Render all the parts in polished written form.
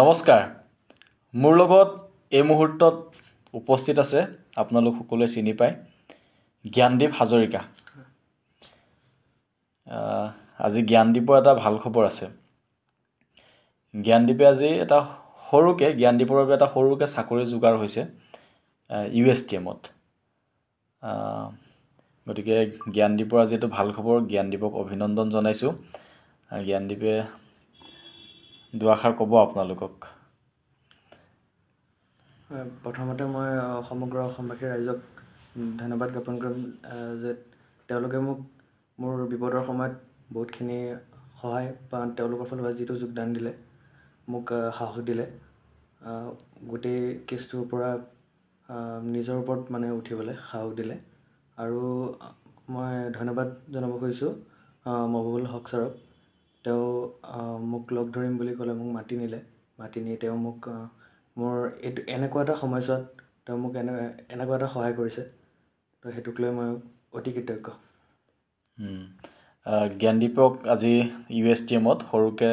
নমস্কাৰ মোৰ লগত এই মুহূৰ্তত উপস্থিত আছে আপোনালোক সকলোৱে চিনি পায় জ্ঞানদীপ হাজৰিকা আজি জ্ঞানদীপৰ এটা ভাল খবৰ আছে জ্ঞানদীপে আজি এটা জ্ঞানদীপৰ বাবে এটা সৰুকে চাকৰি যোগাৰ হৈছে USTMত গতিকে জ্ঞানদীপৰ আজি এটা ভাল খবৰ জ্ঞানদীপক অভিনন্দন জনাইছো জ্ঞানদীপে দুআষাৰ ক'ব আপোনালোকক প্ৰথমতে মই সমগ্ৰ অসমবাসী ৰাইজক ধন্যবাদ জ্ঞাপন কৰিম যে তেওঁলোকে মোক মোৰ বিপদৰ সময়ত বহুতখিনি সহায় বা তেওঁলোকৰ ফালৰ পৰা যিটো যোগদান দিলে মোক সাহস দিলে গোটেই কেছটোৰ পৰা নিজৰ ওপৰত মানে উঠিবলৈ সাহস দিলে আৰু মই ধন্যবাদ জনাব খুজিছোঁ মহবুবুল হক ছাৰক তেওঁ মোক লগ ধৰিম বুলি ক'লে মোক মাতি নি তেওঁ মোক মোৰ এইটো এনেকুৱা এটা সময়ছোৱাত তেওঁ মোক এনেকুৱা এটা সহায় কৰিছে তো সেইটোক লৈ মই অতি কৃতজ্ঞ জ্ঞানদীপক আজি USTMত সৰুকে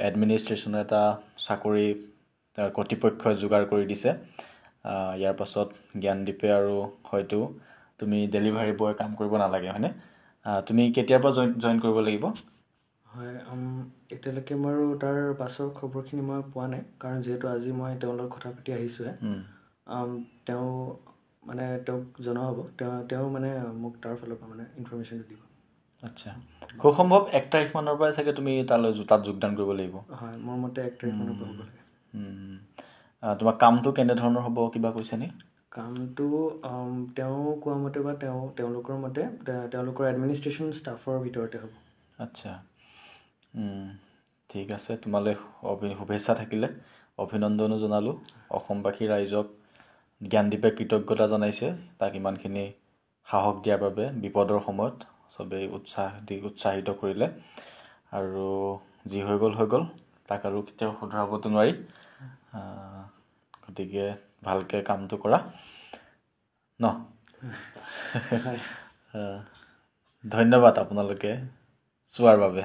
এডমিনিষ্ট্ৰেশ্যনৰ এটা চাকৰি কৰ্তৃপক্ষই যোগাৰ কৰি দিছে ইয়াৰ পাছত জ্ঞানদীপে আৰু হয়তো তুমি ডেলিভাৰী বয় কাম কৰিব নালাগে হয়নে তুমি কেতিয়াৰ পৰা জইন কৰিব লাগিব হয় এতিয়ালৈকে মই তাৰ পাছৰ খবৰখিনি মই পোৱা নাই কাৰণ যিহেতু আজি মই তেওঁৰ লগত কথা পাতি আহিছোঁহে তেওঁ মানে তেওঁক জনোৱা হ'ব তেওঁ মানে মোক তাৰ ফালৰ পৰা মানে ইনফৰমেশ্যনটো দিব আচ্ছা খুব সম্ভৱ 1 তাৰিখমানৰ পৰাই চাগে তুমি তাত যোগদান কৰিব লাগিব হয় মোৰ মতে 1 তাৰিখমানৰ পৰা হ'ব লাগে তোমাৰ কামটো কেনেধৰণৰ হ'ব কিবা কৈছেনে কামটো তেওঁ কোৱা মতে বা তেওঁলোকৰ মতে তেওঁলোকৰ এডমিনিষ্ট্ৰেশ্যন ষ্টাফৰ ভিতৰতে হ'ব আচ্ছা ঠিক আছে তোমালৈ শুভেচ্ছা থাকিলে অভিনন্দনো জনালোঁ অসমবাসী ৰাইজক জ্ঞানদীপে কৃতজ্ঞতা জনাইছে তাক ইমানখিনি সাহস দিয়াৰ বাবে বিপদৰ সময়ত চবেই উৎসাহিত কৰিলে আৰু যি হৈ গ'ল তাক আৰু কেতিয়াও শুধৰাবতো নোৱাৰি গতিকে ভালকৈ কামটো কৰা ন ধন্যবাদ আপোনালোকে চোৱাৰ বাবে